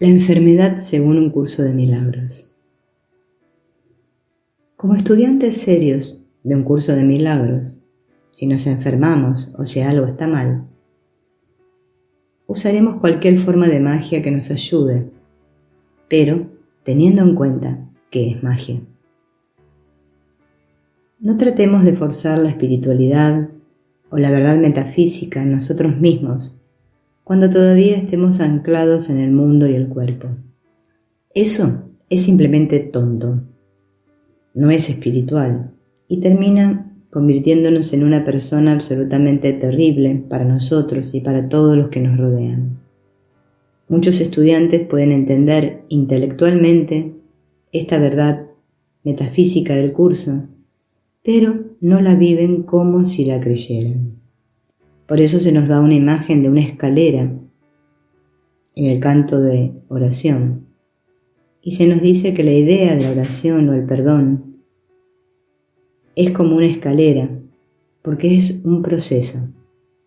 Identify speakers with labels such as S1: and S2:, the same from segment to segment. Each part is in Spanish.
S1: La enfermedad según un curso de milagros. Como estudiantes serios de un curso de milagros, si nos enfermamos o si algo está mal, usaremos cualquier forma de magia que nos ayude, pero teniendo en cuenta que es magia. No tratemos de forzar la espiritualidad o la verdad metafísica en nosotros mismos cuando todavía estemos anclados en el mundo y el cuerpo. Eso es simplemente tonto, no es espiritual y termina convirtiéndonos en una persona absolutamente terrible para nosotros y para todos los que nos rodean. Muchos estudiantes pueden entender intelectualmente esta verdad metafísica del curso, pero no la viven como si la creyeran. Por eso se nos da una imagen de una escalera en el canto de oración y se nos dice que la idea de la oración o el perdón es como una escalera porque es un proceso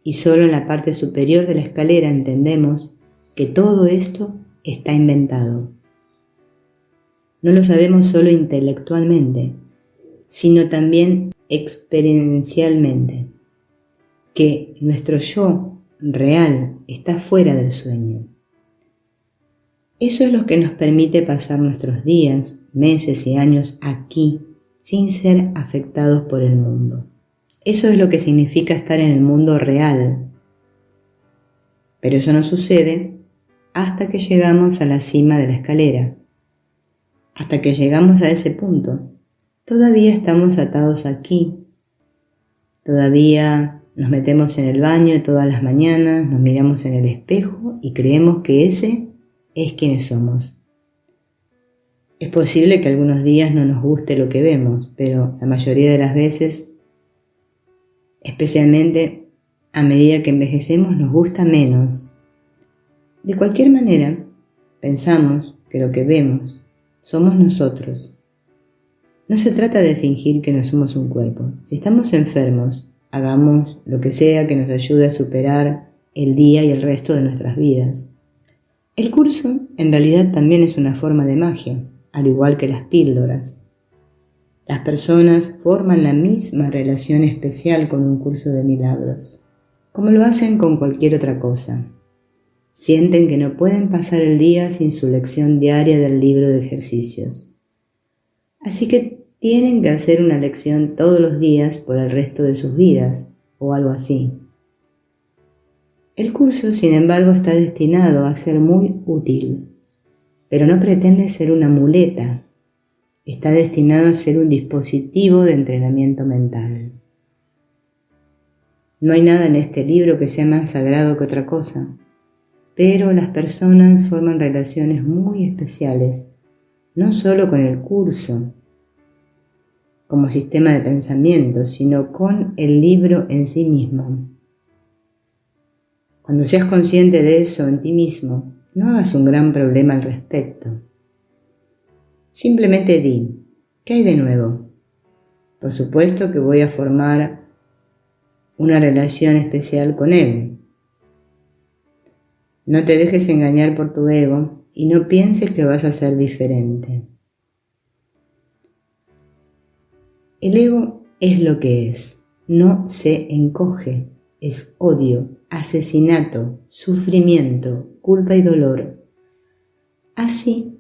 S1: y solo en la parte superior de la escalera entendemos que todo esto está inventado. No lo sabemos solo intelectualmente, sino también experiencialmente, que nuestro yo real está fuera del sueño. Eso es lo que nos permite pasar nuestros días, meses y años aquí sin ser afectados por el mundo. Eso es lo que significa estar en el mundo real. Pero eso no sucede hasta que llegamos a la cima de la escalera. Hasta que llegamos a ese punto, todavía estamos atados aquí. Todavía nos metemos en el baño todas las mañanas, nos miramos en el espejo y creemos que ese es quienes somos. Es posible que algunos días no nos guste lo que vemos, pero la mayoría de las veces, especialmente a medida que envejecemos, nos gusta menos. De cualquier manera, pensamos que lo que vemos somos nosotros. No se trata de fingir que no somos un cuerpo. Si estamos enfermos, hagamos lo que sea que nos ayude a superar el día y el resto de nuestras vidas. El curso en realidad también es una forma de magia, al igual que las píldoras. Las personas forman la misma relación especial con un curso de milagros, como lo hacen con cualquier otra cosa. Sienten que no pueden pasar el día sin su lección diaria del libro de ejercicios. Así que tienen que hacer una lección todos los días por el resto de sus vidas, o algo así. El curso, sin embargo, está destinado a ser muy útil, pero no pretende ser una muleta. Está destinado a ser un dispositivo de entrenamiento mental. No hay nada en este libro que sea más sagrado que otra cosa, pero las personas forman relaciones muy especiales, no solo con el curso, como sistema de pensamiento, sino con el libro en sí mismo. Cuando seas consciente de eso en ti mismo, no hagas un gran problema al respecto. Simplemente di, ¿qué hay de nuevo? Por supuesto que voy a formar una relación especial con él. No te dejes engañar por tu ego y no pienses que vas a ser diferente. El ego es lo que es, no se encoge, es odio, asesinato, sufrimiento, culpa y dolor. Así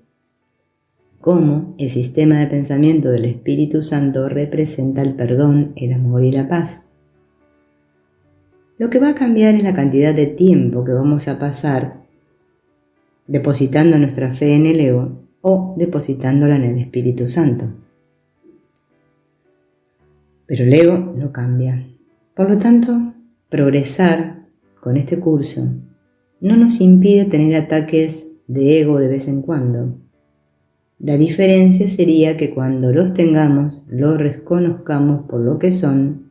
S1: como el sistema de pensamiento del Espíritu Santo representa el perdón, el amor y la paz. Lo que va a cambiar es la cantidad de tiempo que vamos a pasar depositando nuestra fe en el ego o depositándola en el Espíritu Santo. Pero el ego no cambia. Por lo tanto, progresar con este curso no nos impide tener ataques de ego de vez en cuando. La diferencia sería que cuando los tengamos, los reconozcamos por lo que son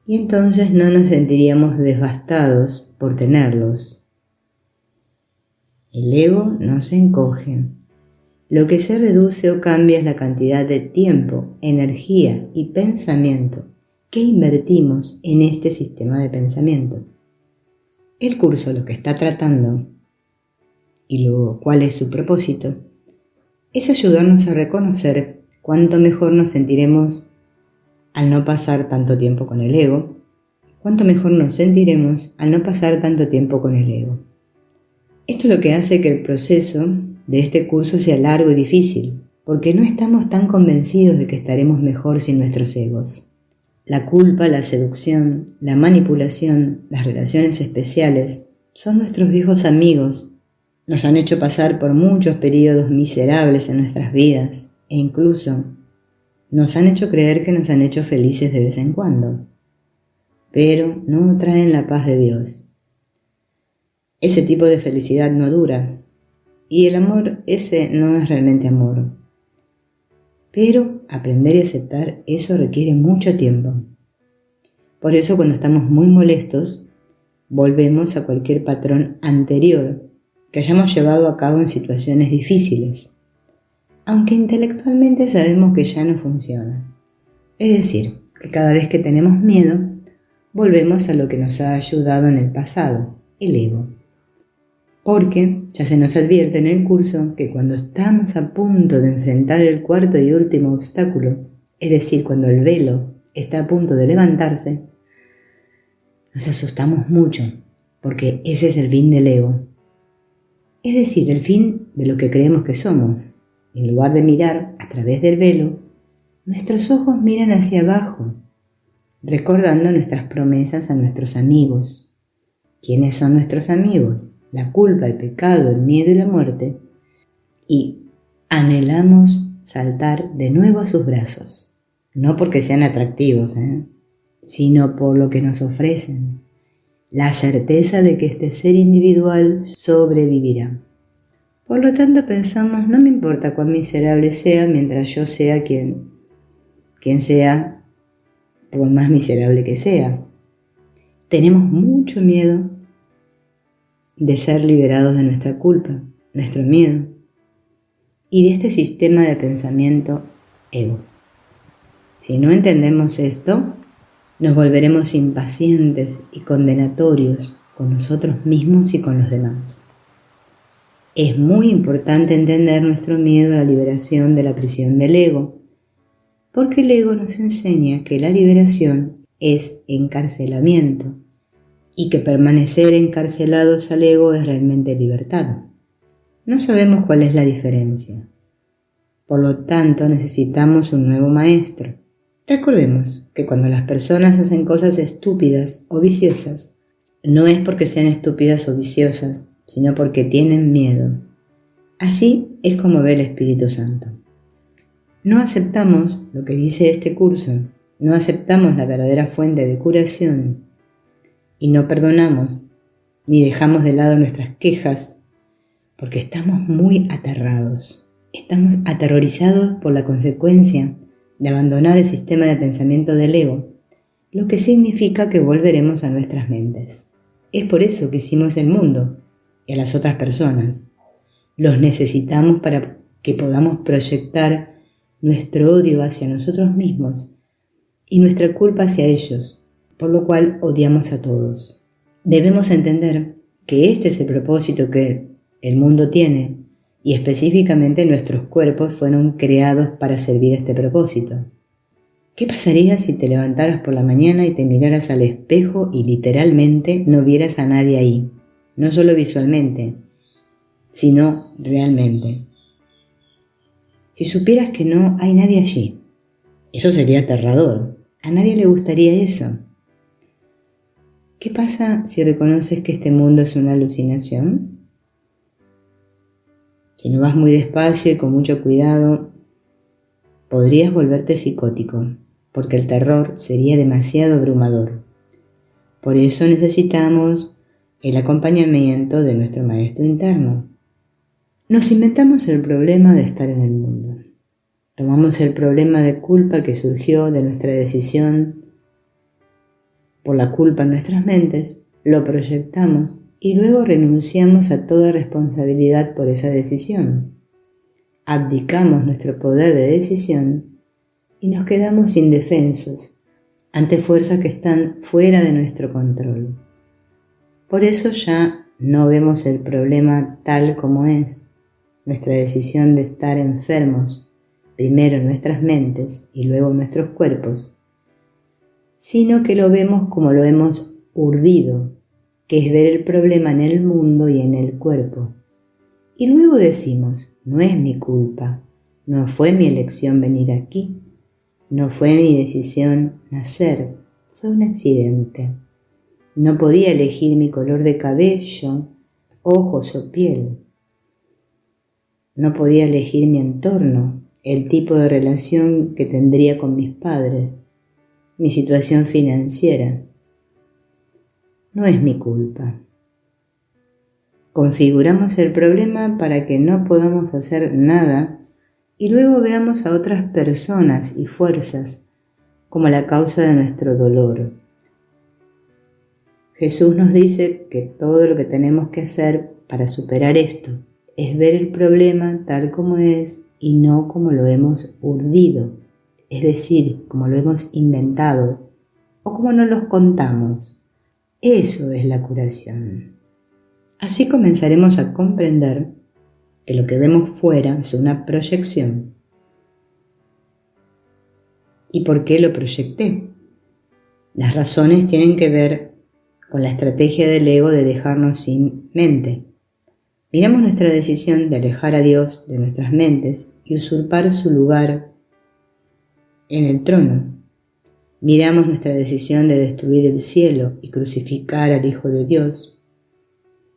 S1: y entonces no nos sentiríamos devastados por tenerlos. El ego no se encoge. Lo que se reduce o cambia es la cantidad de tiempo, energía y pensamiento que invertimos en este sistema de pensamiento. El curso lo que está tratando y luego cuál es su propósito, es ayudarnos a reconocer cuánto mejor nos sentiremos al no pasar tanto tiempo con el ego, cuánto mejor nos sentiremos al no pasar tanto tiempo con el ego. Esto es lo que hace que el proceso de este curso sea largo y difícil, porque no estamos tan convencidos de que estaremos mejor sin nuestros egos. La culpa, la seducción, la manipulación, las relaciones especiales son nuestros viejos amigos. Nos han hecho pasar por muchos periodos miserables en nuestras vidas e incluso nos han hecho creer que nos han hecho felices de vez en cuando, pero no traen la paz de Dios. Ese tipo de felicidad no dura y el amor ese no es realmente amor. Pero aprender y aceptar eso requiere mucho tiempo. Por eso cuando estamos muy molestos, volvemos a cualquier patrón anterior que hayamos llevado a cabo en situaciones difíciles, aunque intelectualmente sabemos que ya no funciona. Es decir, que cada vez que tenemos miedo, volvemos a lo que nos ha ayudado en el pasado, el ego. Porque ya se nos advierte en el curso que cuando estamos a punto de enfrentar el cuarto y último obstáculo, es decir, cuando el velo está a punto de levantarse, nos asustamos mucho, porque ese es el fin del ego. Es decir, el fin de lo que creemos que somos. En lugar de mirar a través del velo, nuestros ojos miran hacia abajo, recordando nuestras promesas a nuestros amigos. ¿Quiénes son nuestros amigos? La culpa, el pecado, el miedo y la muerte, y anhelamos saltar de nuevo a sus brazos, no porque sean atractivos, sino por lo que nos ofrecen, la certeza de que este ser individual sobrevivirá. Por lo tanto pensamos, no me importa cuán miserable sea mientras yo sea quien sea, por más miserable que sea. Tenemos mucho miedo de ser liberados de nuestra culpa, nuestro miedo, y de este sistema de pensamiento ego. Si no entendemos esto, nos volveremos impacientes y condenatorios con nosotros mismos y con los demás. Es muy importante entender nuestro miedo a la liberación de la prisión del ego, porque el ego nos enseña que la liberación es encarcelamiento, y que permanecer encarcelados al ego es realmente libertad. No sabemos cuál es la diferencia. Por lo tanto, necesitamos un nuevo maestro. Recordemos que cuando las personas hacen cosas estúpidas o viciosas, no es porque sean estúpidas o viciosas, sino porque tienen miedo. Así es como ve el Espíritu Santo. No aceptamos lo que dice este curso, no aceptamos la verdadera fuente de curación, y no perdonamos ni dejamos de lado nuestras quejas porque estamos muy aterrados. Estamos aterrorizados por la consecuencia de abandonar el sistema de pensamiento del ego, lo que significa que volveremos a nuestras mentes. Es por eso que hicimos el mundo y a las otras personas. Los necesitamos para que podamos proyectar nuestro odio hacia nosotros mismos y nuestra culpa hacia ellos, por lo cual odiamos a todos. Debemos entender que este es el propósito que el mundo tiene y específicamente nuestros cuerpos fueron creados para servir a este propósito. ¿Qué pasaría si te levantaras por la mañana y te miraras al espejo y literalmente no vieras a nadie ahí? No solo visualmente, sino realmente. Si supieras que no hay nadie allí, eso sería aterrador. A nadie le gustaría eso. ¿Qué pasa si reconoces que este mundo es una alucinación? Si no vas muy despacio y con mucho cuidado, podrías volverte psicótico, porque el terror sería demasiado abrumador. Por eso necesitamos el acompañamiento de nuestro maestro interno. Nos inventamos el problema de estar en el mundo. Tomamos el problema de culpa que surgió de nuestra decisión por la culpa en nuestras mentes, lo proyectamos y luego renunciamos a toda responsabilidad por esa decisión. Abdicamos nuestro poder de decisión y nos quedamos indefensos ante fuerzas que están fuera de nuestro control. Por eso ya no vemos el problema tal como es, nuestra decisión de estar enfermos, primero en nuestras mentes y luego en nuestros cuerpos, sino que lo vemos como lo hemos urdido, que es ver el problema en el mundo y en el cuerpo. Y luego decimos, no es mi culpa, no fue mi elección venir aquí, no fue mi decisión nacer, fue un accidente. No podía elegir mi color de cabello, ojos o piel. No podía elegir mi entorno, el tipo de relación que tendría con mis padres, mi situación financiera. No es mi culpa. Configuramos el problema para que no podamos hacer nada y luego veamos a otras personas y fuerzas como la causa de nuestro dolor. Jesús nos dice que todo lo que tenemos que hacer para superar esto es ver el problema tal como es y no como lo hemos urdido, es decir, como lo hemos inventado o como nos los contamos. Eso es la curación. Así comenzaremos a comprender que lo que vemos fuera es una proyección. ¿Y por qué lo proyecté? Las razones tienen que ver con la estrategia del ego de dejarnos sin mente. Miramos nuestra decisión de alejar a Dios de nuestras mentes y usurpar su lugar en el trono. Miramos nuestra decisión de destruir el cielo y crucificar al Hijo de Dios.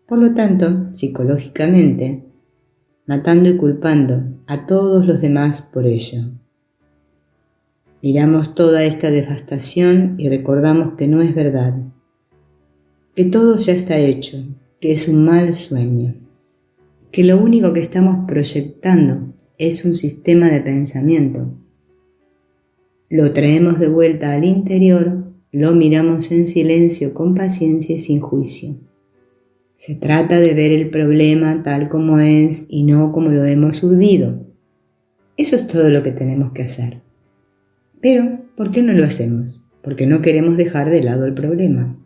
S1: Por lo tanto, psicológicamente, matando y culpando a todos los demás por ello. Miramos toda esta devastación y recordamos que no es verdad, que todo ya está hecho, que es un mal sueño, que lo único que estamos proyectando es un sistema de pensamiento. Lo traemos de vuelta al interior, lo miramos en silencio, con paciencia y sin juicio. Se trata de ver el problema tal como es y no como lo hemos urdido. Eso es todo lo que tenemos que hacer. Pero, ¿por qué no lo hacemos? Porque no queremos dejar de lado el problema.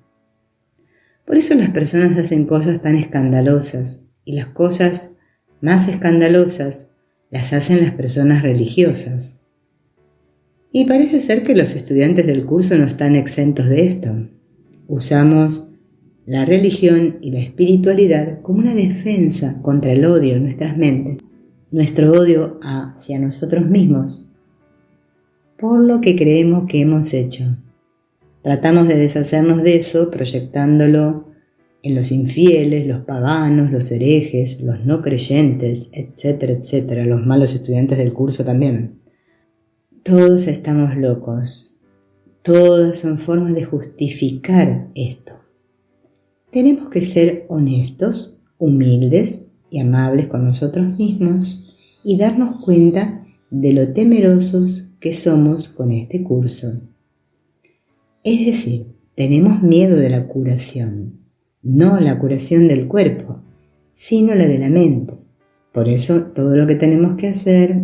S1: Por eso las personas hacen cosas tan escandalosas, y las cosas más escandalosas las hacen las personas religiosas. Y parece ser que los estudiantes del curso no están exentos de esto. Usamos la religión y la espiritualidad como una defensa contra el odio en nuestras mentes, nuestro odio hacia nosotros mismos, por lo que creemos que hemos hecho. Tratamos de deshacernos de eso proyectándolo en los infieles, los paganos, los herejes, los no creyentes, etcétera, etcétera, los malos estudiantes del curso también. Todos estamos locos. Todas son formas de justificar esto. Tenemos que ser honestos, humildes y amables con nosotros mismos y darnos cuenta de lo temerosos que somos con este curso. Es decir, tenemos miedo de la curación, no la curación del cuerpo, sino la de la mente. Por eso todo lo que tenemos que hacer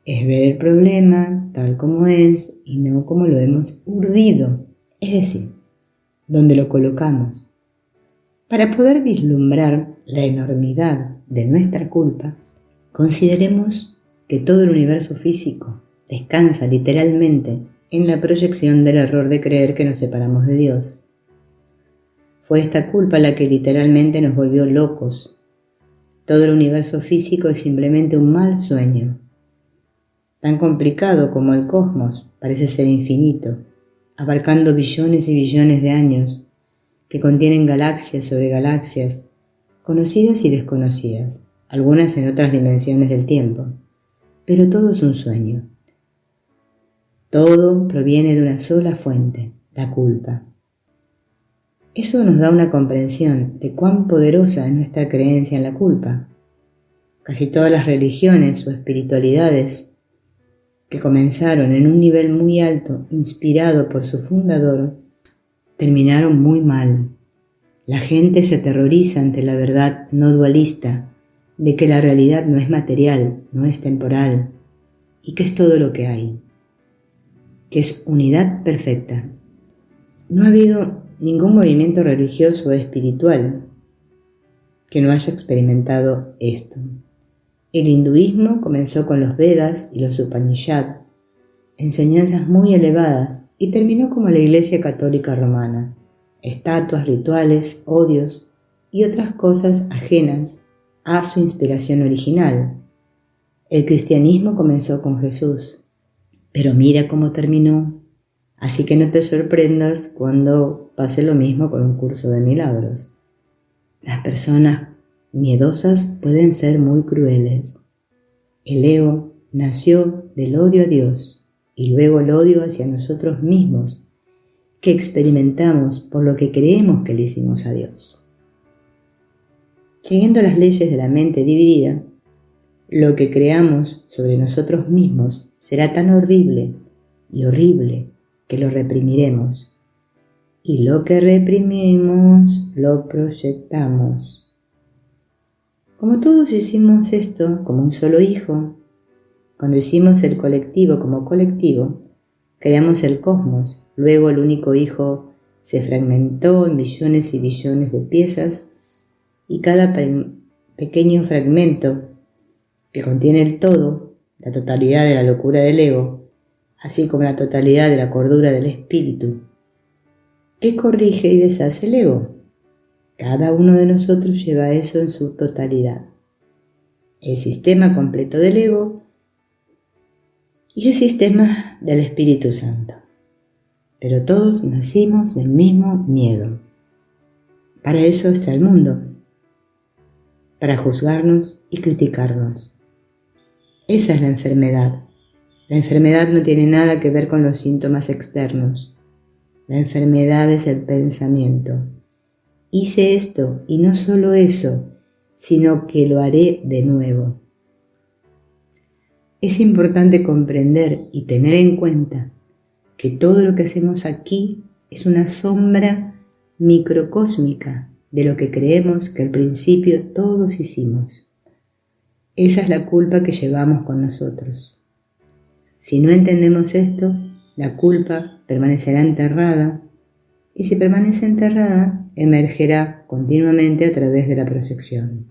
S1: es ver el problema tal como es y no como lo hemos urdido, es decir, donde lo colocamos. Para poder vislumbrar la enormidad de nuestra culpa, consideremos que todo el universo físico descansa literalmente en la proyección del error de creer que nos separamos de Dios. Fue esta culpa la que literalmente nos volvió locos. Todo el universo físico es simplemente un mal sueño. Tan complicado como el cosmos, parece ser infinito, abarcando billones y billones de años, que contienen galaxias sobre galaxias, conocidas y desconocidas, algunas en otras dimensiones del tiempo, pero todo es un sueño. Todo proviene de una sola fuente, la culpa. Eso nos da una comprensión de cuán poderosa es nuestra creencia en la culpa. Casi todas las religiones o espiritualidades que comenzaron en un nivel muy alto, inspirado por su fundador, terminaron muy mal. La gente se aterroriza ante la verdad no dualista de que la realidad no es material, no es temporal, y que es todo lo que hay, que es unidad perfecta. No ha habido ningún movimiento religioso o espiritual que no haya experimentado esto. El hinduismo comenzó con los Vedas y los Upanishad, enseñanzas muy elevadas, y terminó como la Iglesia Católica Romana, estatuas, rituales, odios y otras cosas ajenas a su inspiración original. El cristianismo comenzó con Jesús, pero mira cómo terminó, así que no te sorprendas cuando pase lo mismo con un curso de milagros. Las personas miedosas pueden ser muy crueles. El ego nació del odio a Dios y luego el odio hacia nosotros mismos, que experimentamos por lo que creemos que le hicimos a Dios. Siguiendo las leyes de la mente dividida, lo que creamos sobre nosotros mismos será tan horrible y horrible que lo reprimiremos. Y lo que reprimimos lo proyectamos. Como todos hicimos esto como un solo hijo, cuando hicimos el colectivo como colectivo, creamos el cosmos. Luego el único hijo se fragmentó en billones y billones de piezas, y cada pequeño fragmento que contiene el todo, la totalidad de la locura del ego, así como la totalidad de la cordura del espíritu, ¿qué corrige y deshace el ego? Cada uno de nosotros lleva eso en su totalidad. El sistema completo del ego y el sistema del Espíritu Santo. Pero todos nacimos del mismo miedo. Para eso está el mundo, para juzgarnos y criticarnos. Esa es la enfermedad. La enfermedad no tiene nada que ver con los síntomas externos. La enfermedad es el pensamiento. Hice esto y no solo eso, sino que lo haré de nuevo. Es importante comprender y tener en cuenta que todo lo que hacemos aquí es una sombra microcósmica de lo que creemos que al principio todos hicimos. Esa es la culpa que llevamos con nosotros. Si no entendemos esto, la culpa permanecerá enterrada, y si permanece enterrada, emergerá continuamente a través de la proyección.